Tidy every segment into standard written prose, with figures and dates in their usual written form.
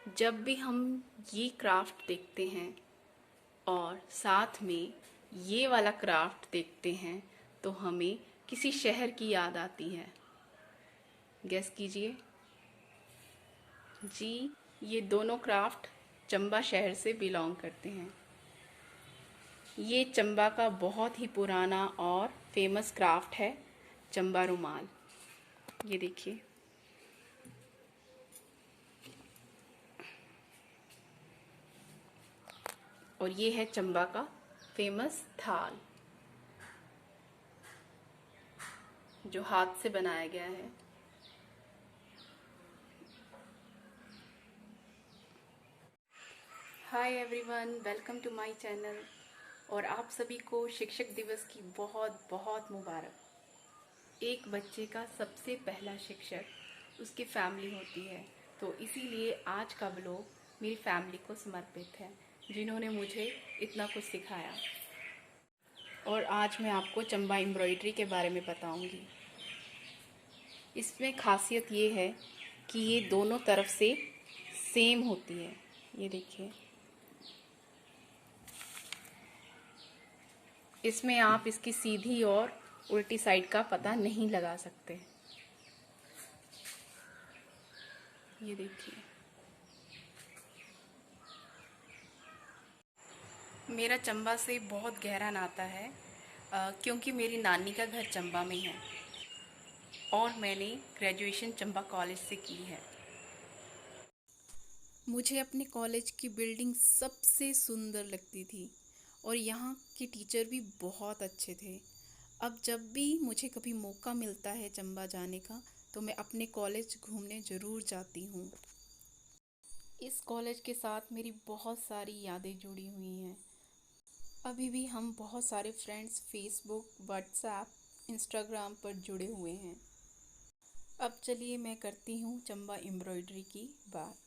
जब भी हम ये क्राफ्ट देखते हैं और साथ में ये वाला क्राफ्ट देखते हैं तो हमें किसी शहर की याद आती है। गेस कीजिए। जी, ये दोनों क्राफ्ट चंबा शहर से बिलोंग करते हैं। ये चंबा का बहुत ही पुराना और फेमस क्राफ्ट है, चंबा रुमाल। ये देखिए। और ये है चंबा का फेमस थाल, जो हाथ से बनाया गया है। Hi everyone, welcome to my channel. और आप सभी को शिक्षक दिवस की बहुत बहुत मुबारक। एक बच्चे का सबसे पहला शिक्षक उसकी फैमिली होती है, तो इसीलिए आज का ब्लॉग मेरी फैमिली को समर्पित है, जिन्होंने मुझे इतना कुछ सिखाया। और आज मैं आपको चंबा एम्ब्रॉयडरी के बारे में बताऊंगी। इसमें खासियत ये है कि ये दोनों तरफ से सेम होती है। ये देखिए, इसमें आप इसकी सीधी और उल्टी साइड का पता नहीं लगा सकते। ये देखिए, मेरा चंबा से बहुत गहरा नाता है, क्योंकि मेरी नानी का घर चंबा में है और मैंने ग्रेजुएशन चंबा कॉलेज से की है। मुझे अपने कॉलेज की बिल्डिंग सबसे सुंदर लगती थी और यहाँ के टीचर भी बहुत अच्छे थे। अब जब भी मुझे कभी मौका मिलता है चंबा जाने का, तो मैं अपने कॉलेज घूमने ज़रूर जाती हूँ। इस कॉलेज के साथ मेरी बहुत सारी यादें जुड़ी हुई हैं। अभी भी हम बहुत सारे फ्रेंड्स फेसबुक, व्हाट्सएप, इंस्टाग्राम पर जुड़े हुए हैं। अब चलिए मैं करती हूँ चंबा एम्ब्रॉयडरी की बात।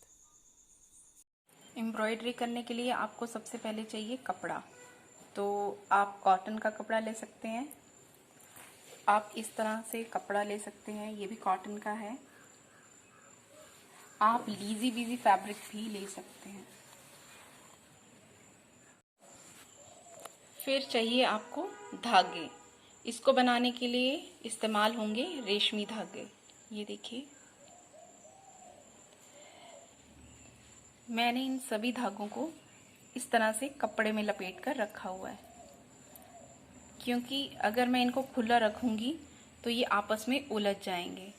एम्ब्रॉयडरी करने के लिए आपको सबसे पहले चाहिए कपड़ा। तो आप कॉटन का कपड़ा ले सकते हैं। आप इस तरह से कपड़ा ले सकते हैं, ये भी कॉटन का है। आप लीजी बीजी फैब्रिक भी ले सकते हैं। फिर चाहिए आपको धागे। इसको बनाने के लिए इस्तेमाल होंगे रेशमी धागे। ये देखिए, मैंने इन सभी धागों को इस तरह से कपड़े में लपेट कर रखा हुआ है, क्योंकि अगर मैं इनको खुला रखूंगी तो ये आपस में उलझ जाएंगे।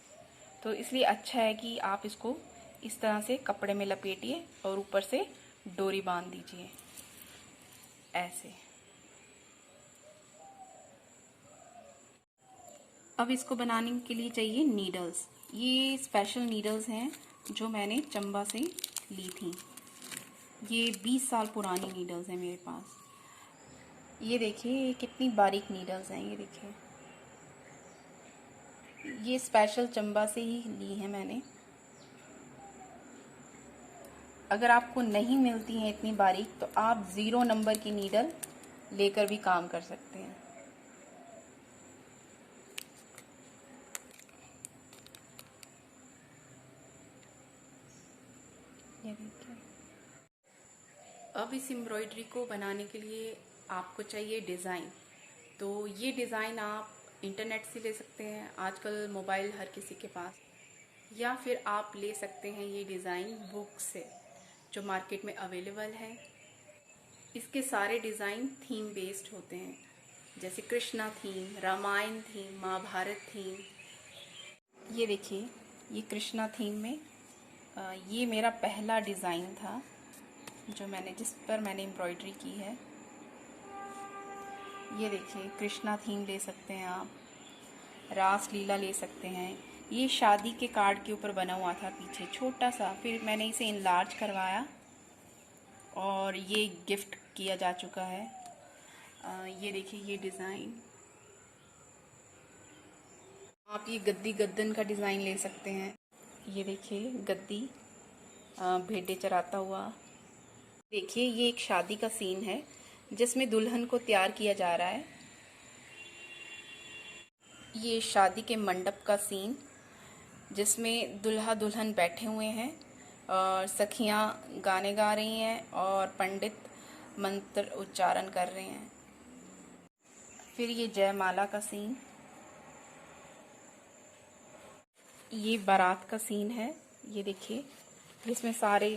तो इसलिए अच्छा है कि आप इसको इस तरह से कपड़े में लपेटिए और ऊपर से डोरी बांध दीजिए ऐसे। अब इसको बनाने के लिए चाहिए नीडल्स। ये स्पेशल नीडल्स हैं जो मैंने चंबा से ली थी। ये 20 साल पुरानी नीडल्स हैं मेरे पास। ये देखिए, ये कितनी बारीक नीडल्स हैं। ये देखिए, ये स्पेशल चंबा से ही ली है मैंने। अगर आपको नहीं मिलती हैं इतनी बारीक, तो आप 0 नंबर की नीडल लेकर भी काम कर सकते हैं। ये देखिए। अब इस एम्ब्रॉयडरी को बनाने के लिए आपको चाहिए डिज़ाइन। तो ये डिज़ाइन आप इंटरनेट से ले सकते हैं, आजकल मोबाइल हर किसी के पास, या फिर आप ले सकते हैं ये डिज़ाइन बुक से, जो मार्केट में अवेलेबल है। इसके सारे डिज़ाइन थीम बेस्ड होते हैं, जैसे Krishna theme, Ramayana theme, Mahabharata theme. ये देखिए, ये कृष्णा थीम में ये मेरा पहला डिज़ाइन था जिस पर मैंने एम्ब्रॉयडरी की है। ये देखिए, कृष्णा थीम ले सकते हैं आप, रास लीला ले सकते हैं। ये शादी के कार्ड के ऊपर बना हुआ था पीछे छोटा सा, फिर मैंने इसे इनलार्ज करवाया और ये गिफ्ट किया जा चुका है। ये देखिए, ये डिज़ाइन। आप ये गद्दी गद्दन का डिज़ाइन ले सकते हैं। ये देखिए, गद्दी भेड़े चराता हुआ। देखिए, ये एक शादी का सीन है जिसमें दुल्हन को तैयार किया जा रहा है। ये शादी के मंडप का सीन, जिसमें दुल्हा दुल्हन बैठे हुए हैं और सखियाँ गाने गा रही हैं और पंडित मंत्र उच्चारण कर रहे हैं। फिर ये जयमाला का सीन, ये बारात का सीन है। ये देखिए, जिसमें सारे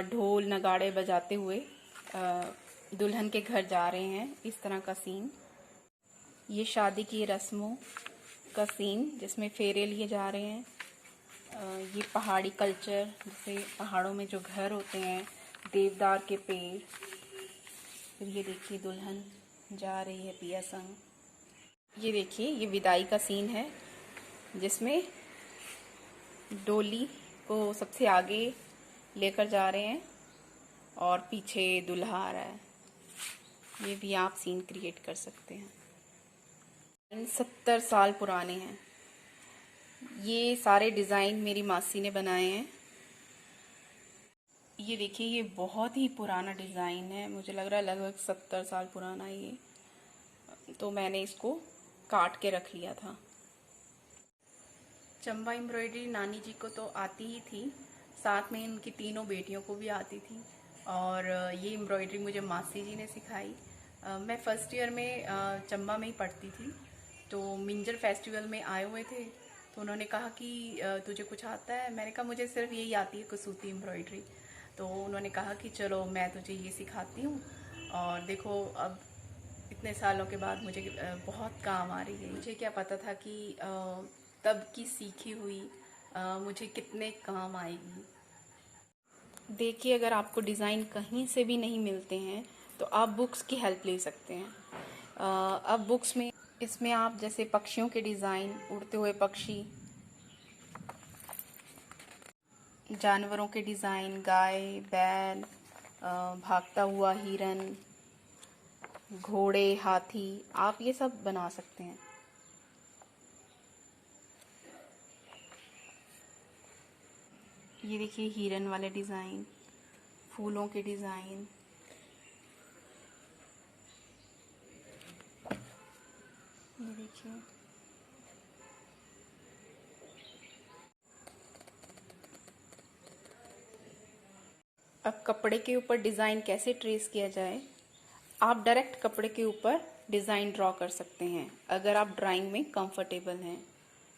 ढोल नगाड़े बजाते हुए दुल्हन के घर जा रहे हैं, इस तरह का सीन। ये शादी की रस्मों का सीन जिसमें फेरे लिए जा रहे हैं। ये पहाड़ी कल्चर, जैसे पहाड़ों में जो घर होते हैं, देवदार के पेड़। फिर ये देखिए दुल्हन जा रही है पिया संग। ये देखिए, ये विदाई का सीन है जिसमें डोली को सबसे आगे लेकर जा रहे हैं और पीछे दूल्हा आ रहा है। ये भी आप सीन क्रिएट कर सकते हैं। 70 साल पुराने हैं। ये सारे डिज़ाइन मेरी मासी ने बनाए हैं। ये देखिए, ये बहुत ही पुराना डिज़ाइन है, मुझे लग रहा है लगभग 70 साल पुराना है ये। तो मैंने इसको काट के रख लिया था। चंबा एम्ब्रॉयडरी नानी जी को तो आती ही थी, साथ में उनकी तीनों बेटियों को भी आती थी। और ये एम्ब्रॉयडरी मुझे मासी जी ने सिखाई। मैं फर्स्ट ईयर में चंबा में ही पढ़ती थी, तो मिंजर फेस्टिवल में आए हुए थे, तो उन्होंने कहा कि तुझे कुछ आता है? मैंने कहा मुझे सिर्फ यही आती है, कसूती एम्ब्रॉयडरी। तो उन्होंने कहा कि चलो मैं तुझे ये सिखाती हूँ, और देखो अब इतने सालों के बाद मुझे बहुत काम आ रही है। मुझे क्या पता था कि तब की सीखी हुई मुझे कितने काम आएगी। देखिए, अगर आपको डिज़ाइन कहीं से भी नहीं मिलते हैं तो आप बुक्स की हेल्प ले सकते हैं। अब बुक्स में इसमें आप जैसे पक्षियों के डिज़ाइन, उड़ते हुए पक्षी, जानवरों के डिज़ाइन, गाय, बैल, भागता हुआ हिरन, घोड़े, हाथी, आप ये सब बना सकते हैं। ये देखिए हिरन वाले डिज़ाइन, फूलों के डिज़ाइन। ये देखिए, अब कपड़े के ऊपर डिज़ाइन कैसे ट्रेस किया जाए। आप डायरेक्ट कपड़े के ऊपर डिज़ाइन ड्रॉ कर सकते हैं अगर आप ड्राइंग में कंफर्टेबल हैं।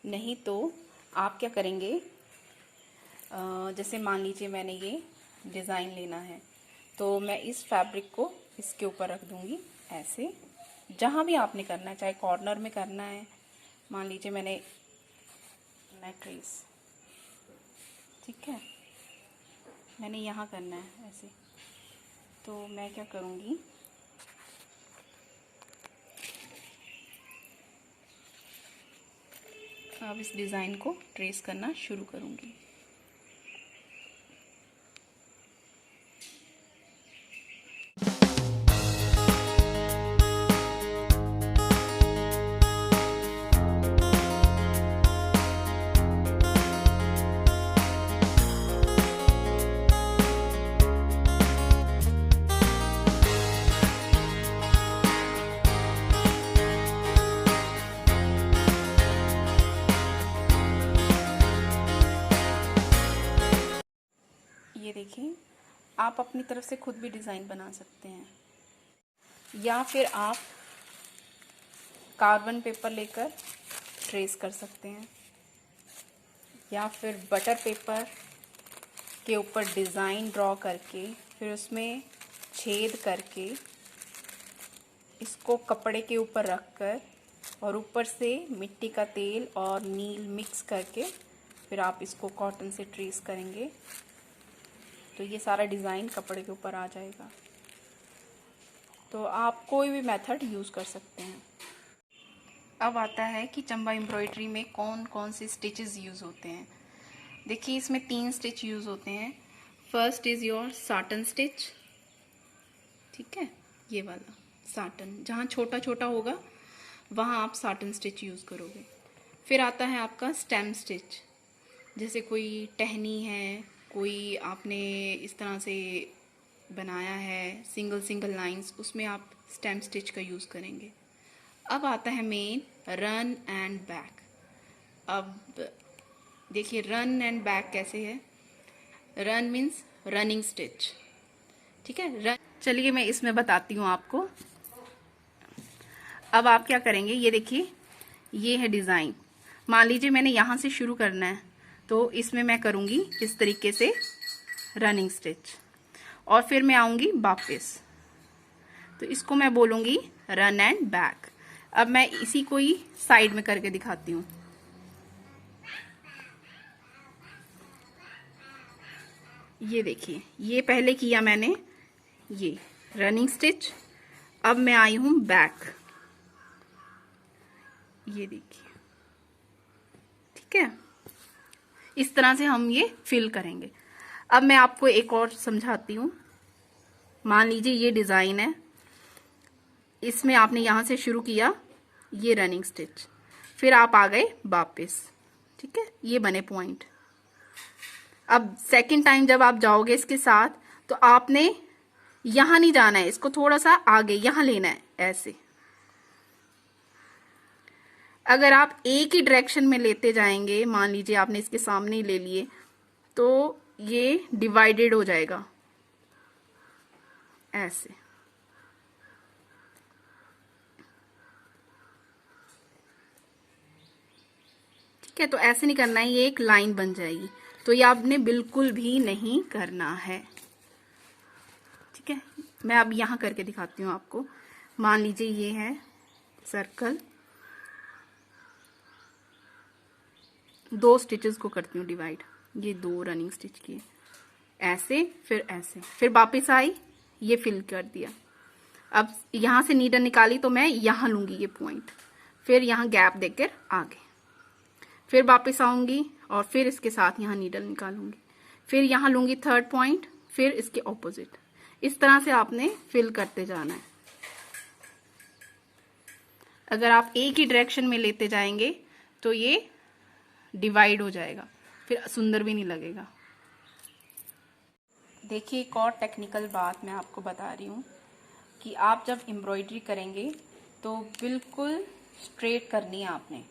नहीं तो आप क्या करेंगे, जैसे मान लीजिए मैंने ये डिज़ाइन लेना है, तो मैं इस फैब्रिक को इसके ऊपर रख दूंगी ऐसे। जहाँ भी आपने करना है, चाहे कॉर्नर में करना है, मान लीजिए मैंने नेकलेस, ठीक है, मैंने यहाँ करना है ऐसे, तो मैं क्या करूँगी, अब इस डिज़ाइन को ट्रेस करना शुरू करूँगी। ये देखिए, आप अपनी तरफ से खुद भी डिज़ाइन बना सकते हैं, या फिर आप कार्बन पेपर लेकर ट्रेस कर सकते हैं, या फिर बटर पेपर के ऊपर डिज़ाइन ड्रॉ करके फिर उसमें छेद करके इसको कपड़े के ऊपर रखकर और ऊपर से मिट्टी का तेल और नील मिक्स करके फिर आप इसको कॉटन से ट्रेस करेंगे, तो ये सारा डिज़ाइन कपड़े के ऊपर आ जाएगा। तो आप कोई भी मेथड यूज़ कर सकते हैं। अब आता है कि चंबा एम्ब्रॉयडरी में कौन कौन से स्टिचेस यूज़ होते हैं। देखिए, इसमें 3 स्टिच यूज़ होते हैं। First is your satin stitch, ठीक है, ये वाला साटन, जहाँ छोटा छोटा होगा वहाँ आप साटन स्टिच यूज़ करोगे। फिर आता है आपका स्टेम स्टिच, जैसे कोई टहनी है, कोई आपने इस तरह से बनाया है सिंगल सिंगल लाइंस, उसमें आप स्टेम स्टिच का यूज़ करेंगे। अब आता है मेन रन एंड बैक। अब देखिए रन एंड बैक कैसे है। रन मीन्स रनिंग स्टिच, ठीक है। रन, चलिए मैं इसमें बताती हूँ आपको। अब आप क्या करेंगे, ये देखिए ये है डिजाइन। मान लीजिए मैंने यहां से शुरू करना है, तो इसमें मैं करूंगी इस तरीके से रनिंग स्टिच, और फिर मैं आऊंगी वापस, तो इसको मैं बोलूंगी रन एंड बैक। अब मैं इसी को ही साइड में करके दिखाती हूँ। ये देखिए, ये पहले किया मैंने ये रनिंग स्टिच, अब मैं आई हूं बैक, ये देखिए, ठीक है। इस तरह से हम ये फिल करेंगे। अब मैं आपको एक और समझाती हूँ। मान लीजिए ये डिजाइन है, इसमें आपने यहां से शुरू किया ये रनिंग स्टिच, फिर आप आ गए वापस, ठीक है, ये बने पॉइंट। अब सेकंड टाइम जब आप जाओगे इसके साथ, तो आपने यहां नहीं जाना है, इसको थोड़ा सा आगे यहां लेना है ऐसे। अगर आप एक ही डायरेक्शन में लेते जाएंगे, मान लीजिए आपने इसके सामने ही ले लिए, तो ये डिवाइडेड हो जाएगा ऐसे। ठीक है, तो ऐसे नहीं करना है, ये एक लाइन बन जाएगी। तो ये आपने बिल्कुल भी नहीं करना है, ठीक है। मैं अब यहां करके दिखाती हूँ आपको। मान लीजिए ये है सर्कल, दो स्टिचेस को करती हूँ डिवाइड, ये दो रनिंग स्टिच किए ऐसे, फिर ऐसे, फिर वापस आई, ये फिल कर दिया। अब यहां से नीडल निकाली तो मैं यहां लूंगी ये पॉइंट, फिर यहां गैप देकर आगे, फिर वापस आऊंगी और फिर इसके साथ यहां नीडल निकालूंगी, फिर यहां लूंगी थर्ड पॉइंट, फिर इसके ऑपोजिट। इस तरह से आपने फिल करते जाना है। अगर आप एक ही डायरेक्शन में लेते जाएंगे तो ये डिवाइड हो जाएगा, फिर सुंदर भी नहीं लगेगा। देखिए एक और टेक्निकल बात मैं आपको बता रही हूँ कि आप जब एम्ब्रॉयडरी करेंगे तो बिल्कुल स्ट्रेट करनी है आपने,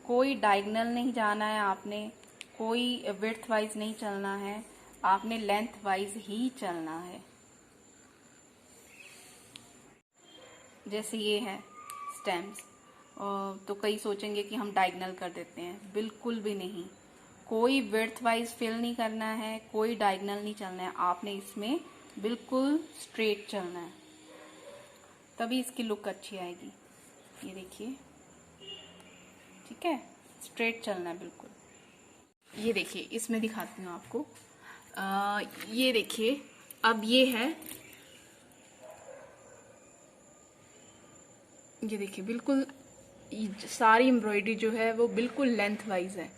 कोई डायगोनल नहीं जाना है आपने, कोई विड्थ वाइज नहीं चलना है, आपने लेंथ वाइज ही चलना है। जैसे ये है स्टेम्स, तो कई सोचेंगे कि हम डायगोनल कर देते हैं, बिल्कुल भी नहीं। कोई विड्थ वाइज फिल नहीं करना है, कोई डायगोनल नहीं चलना है, आपने इसमें बिल्कुल स्ट्रेट चलना है, तभी इसकी लुक अच्छी आएगी। ये देखिए, ठीक है, स्ट्रेट चलना है बिल्कुल। ये देखिए, इसमें दिखाती हूँ आपको। ये देखिए, अब ये है, ये देखिए बिल्कुल सारी एम्ब्रॉयडरी जो है वो बिल्कुल लेंथ वाइज है।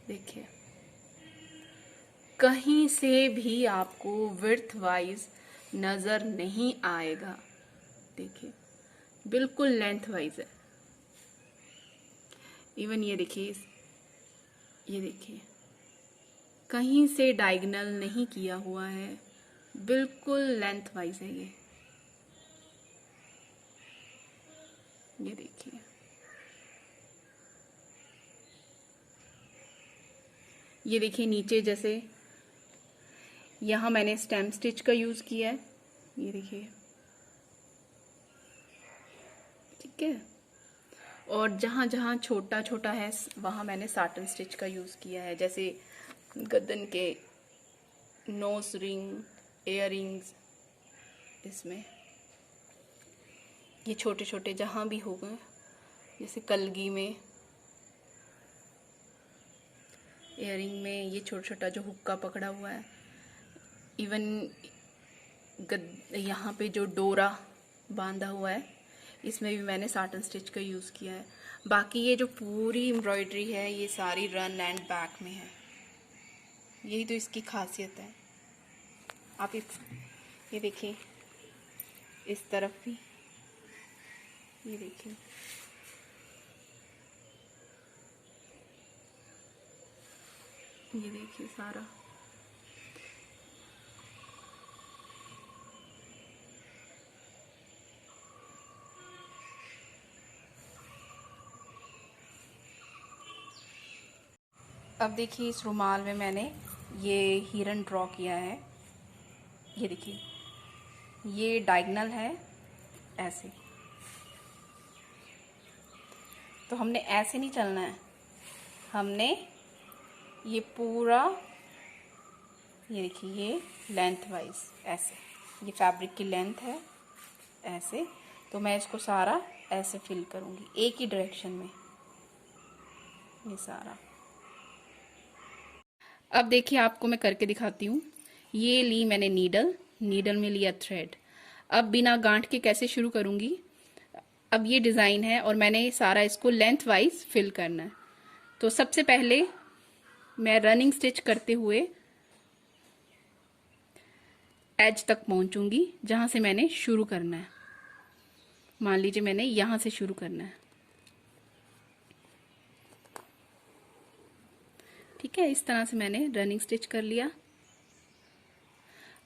देखिए कहीं से भी आपको विड्थ वाइज नजर नहीं आएगा, देखिए बिल्कुल लेंथ वाइज है। इवन ये देखिए, ये देखिए कहीं से डायगोनल नहीं किया हुआ है, बिल्कुल लेंथ वाइज है ये देखिए। ये देखिए नीचे, जैसे यहां मैंने स्टेम स्टिच का यूज किया है, ये देखिए, ठीक है। और जहां जहां छोटा छोटा है वहां मैंने साटन स्टिच का यूज किया है, जैसे गर्दन के नोज रिंग, इयर रिंग्स, इसमें ये छोटे छोटे जहां भी हो गए, जैसे कलगी में इयरिंग में ये छोटा छोटा जो हुक्का पकड़ा हुआ है, इवन यहाँ पे जो डोरा बांधा हुआ है, इसमें भी मैंने साटन स्टिच का यूज़ किया है। बाकी ये जो पूरी एम्ब्रॉयडरी है ये सारी रन एंड बैक में है, यही तो इसकी खासियत है। आप ये देखिए, इस तरफ भी ये देखिए, ये देखिए सारा। अब देखिए इस रुमाल में मैंने ये हिरन ड्रॉ किया है। ये देखिए, ये डायगोनल है ऐसे। तो हमने ऐसे नहीं चलना है, हमने ये पूरा, ये देखिए, ये लेंथ वाइज ऐसे, ये फैब्रिक की लेंथ है ऐसे। तो मैं इसको सारा ऐसे फिल करूँगी एक ही डायरेक्शन में, ये सारा। अब देखिए आपको मैं करके दिखाती हूँ। ये ली मैंने नीडल, नीडल में लिया थ्रेड। अब बिना गांठ के कैसे शुरू करूँगी। अब ये डिज़ाइन है और मैंने सारा इसको लेंथ वाइज फिल करना है। तो सबसे पहले मैं रनिंग स्टिच करते हुए एज तक पहुंचूंगी जहां से मैंने शुरू करना है। मान लीजिए मैंने यहां से शुरू करना है, ठीक है। इस तरह से मैंने रनिंग स्टिच कर लिया।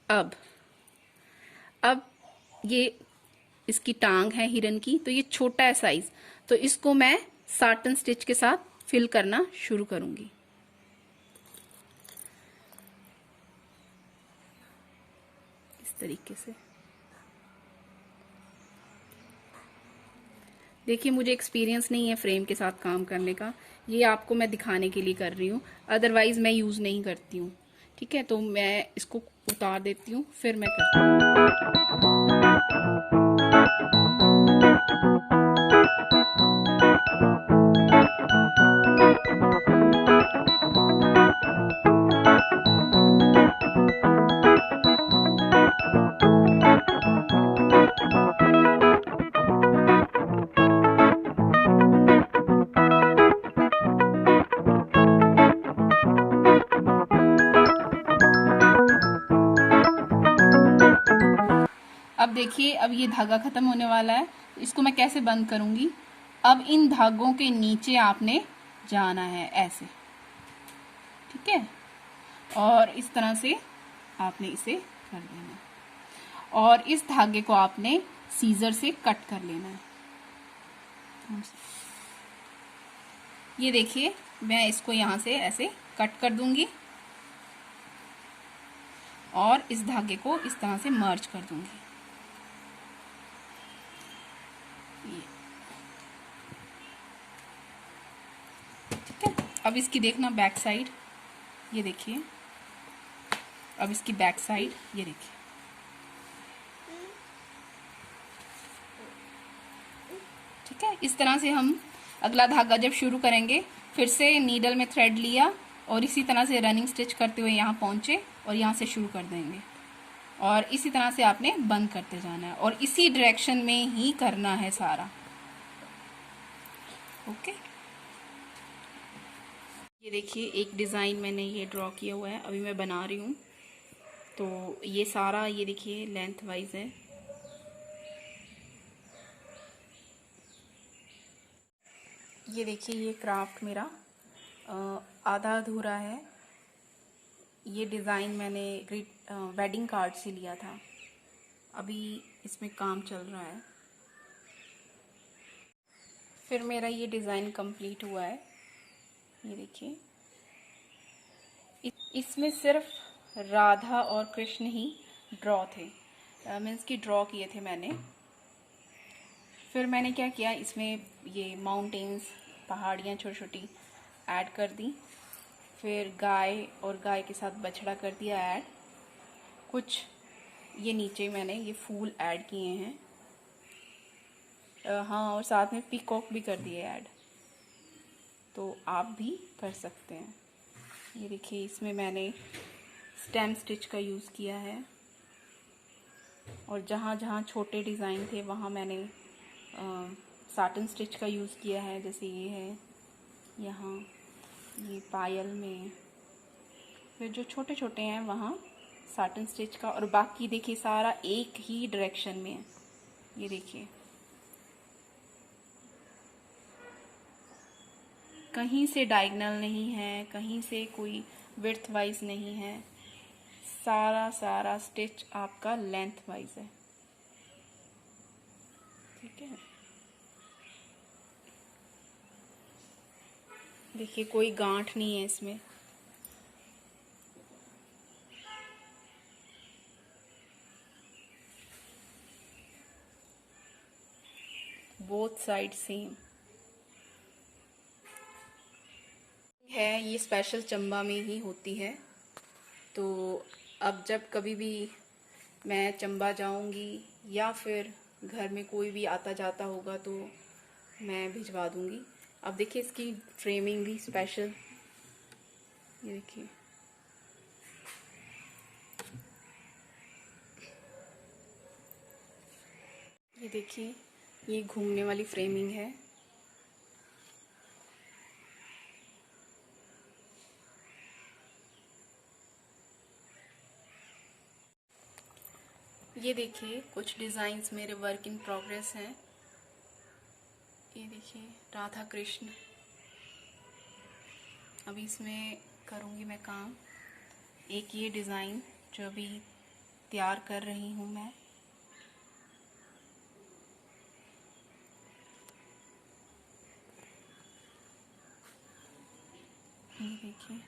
अब ये इसकी टांग है हिरन की, तो ये छोटा है साइज, तो इसको मैं साटन स्टिच के साथ फिल करना शुरू करूंगी। इस तरीके से देखिए, मुझे एक्सपीरियंस नहीं है फ्रेम के साथ काम करने का, ये आपको मैं दिखाने के लिए कर रही हूँ, अदरवाइज मैं यूज नहीं करती हूँ, ठीक है। तो मैं इसको उतार देती हूँ, फिर मैं करती हूँ। अब देखिए, अब ये धागा खत्म होने वाला है, तो इसको मैं कैसे बंद करूंगी। अब इन धागों के नीचे आपने जाना है ऐसे, ठीक है, और इस तरह से आपने इसे कर लेना है, और इस धागे को आपने सीजर से कट कर लेना है। ये देखिए, मैं इसको यहां से ऐसे कट कर दूंगी और इस धागे को इस तरह से मर्ज कर दूंगी। ठीक है। अब इसकी देखना बैक साइड, ये देखिए, अब इसकी बैक साइड ये देखिए, ठीक है। इस तरह से हम अगला धागा जब शुरू करेंगे, फिर से नीडल में थ्रेड लिया और इसी तरह से रनिंग स्टिच करते हुए यहाँ पहुंचे और यहाँ से शुरू कर देंगे, और इसी तरह से आपने बंद करते जाना है और इसी डायरेक्शन में ही करना है सारा। ओके, ये देखिए एक डिज़ाइन मैंने ये ड्रॉ किया हुआ है, अभी मैं बना रही हूँ। तो ये सारा, ये देखिए, लेंथ वाइज है। ये देखिए, ये क्राफ्ट मेरा आधा अधूरा है। ये डिज़ाइन मैंने वेडिंग कार्ड से लिया था, अभी इसमें काम चल रहा है। फिर मेरा ये डिज़ाइन कंप्लीट हुआ है, ये देखिए। इसमें सिर्फ राधा और कृष्ण ही ड्रॉ थे, मीन्स कि ड्रॉ किए थे मैंने। फिर मैंने क्या किया, इसमें ये माउंटेन्स, पहाड़ियाँ छोटी छोटी ऐड कर दी। फिर गाय और गाय के साथ बछड़ा कर दिया ऐड। कुछ ये नीचे मैंने ये फूल ऐड किए हैं, हाँ, और साथ में पीकॉक भी कर दिए ऐड। तो आप भी कर सकते हैं। ये देखिए, इसमें मैंने स्टेम स्टिच का यूज़ किया है, और जहाँ जहाँ छोटे डिज़ाइन थे वहाँ मैंने साटन स्टिच का यूज़ किया है। जैसे ये है यहाँ, ये पायल में, फिर जो छोटे छोटे हैं वहाँ साटन स्टिच का, और बाकी देखिए सारा एक ही डायरेक्शन में है। ये देखिए, कहीं से डायगोनल नहीं है, कहीं से कोई विड्थ वाइज नहीं है, सारा स्टिच आपका लेंथ वाइज है, ठीक है। देखिए, कोई गांठ नहीं है इसमें, बोथ साइड सेम है। ये स्पेशल चंबा में ही होती है। तो अब जब कभी भी मैं चंबा जाऊंगी या फिर घर में कोई भी आता जाता होगा तो मैं भिजवा दूंगी। अब देखिए इसकी फ्रेमिंग भी स्पेशल, ये देखिए। ये देखिए, ये घूमने वाली फ्रेमिंग है। ये देखिए कुछ डिज़ाइंस मेरे वर्क इन प्रोग्रेस हैं। ये देखिए राधा कृष्ण, अभी इसमें करूँगी मैं काम। एक ये डिज़ाइन जो अभी तैयार कर रही हूँ मैं। ये देखिए,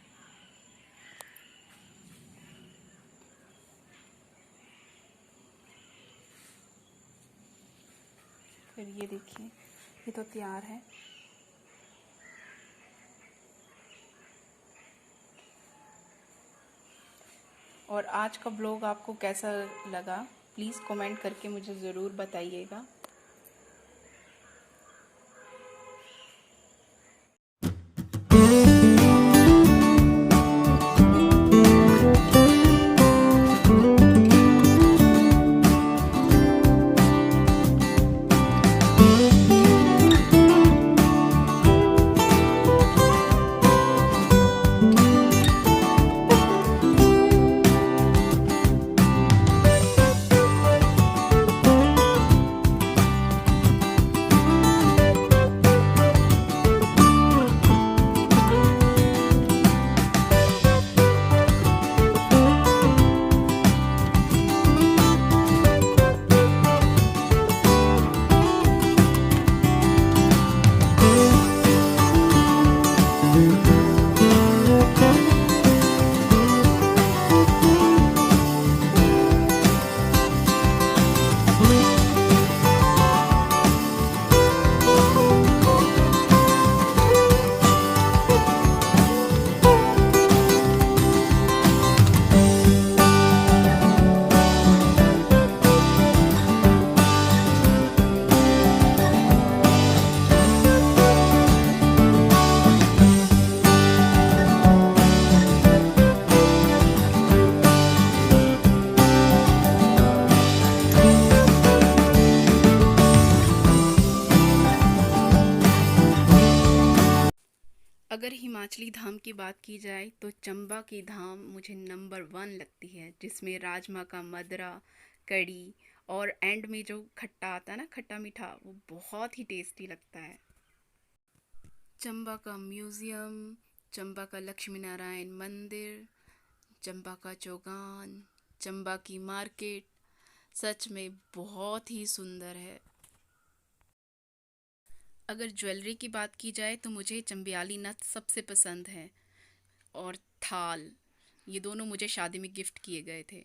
फिर ये देखिए, ये तो तैयार है। और आज का ब्लॉग आपको कैसा लगा प्लीज़ कमेंट करके मुझे ज़रूर बताइएगा। अगर हिमाचली धाम की बात की जाए तो चंबा की धाम मुझे नंबर 1 लगती है, जिसमें राजमा का मदरा, कड़ी और एंड में जो खट्टा आता है ना, खट्टा मीठा, वो बहुत ही टेस्टी लगता है। चंबा का म्यूज़ियम, चंबा का लक्ष्मी नारायण मंदिर, चंबा का चौगान, चंबा की मार्केट सच में बहुत ही सुंदर है। अगर ज्वेलरी की बात की जाए तो मुझे चंबियाली नथ सबसे पसंद है, और थाल, ये दोनों मुझे शादी में गिफ्ट किए गए थे।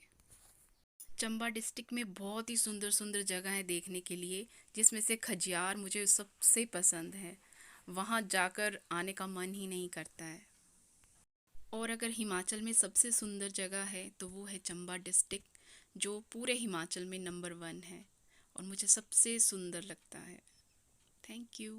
चंबा डिस्ट्रिक्ट में बहुत ही सुंदर सुंदर जगह है देखने के लिए, जिसमें से खजियार मुझे सबसे पसंद है। वहाँ जाकर आने का मन ही नहीं करता है। और अगर हिमाचल में सबसे सुंदर जगह है तो वो है चंबा डिस्ट्रिक्ट, जो पूरे हिमाचल में नंबर 1 है और मुझे सबसे सुंदर लगता है। Thank you.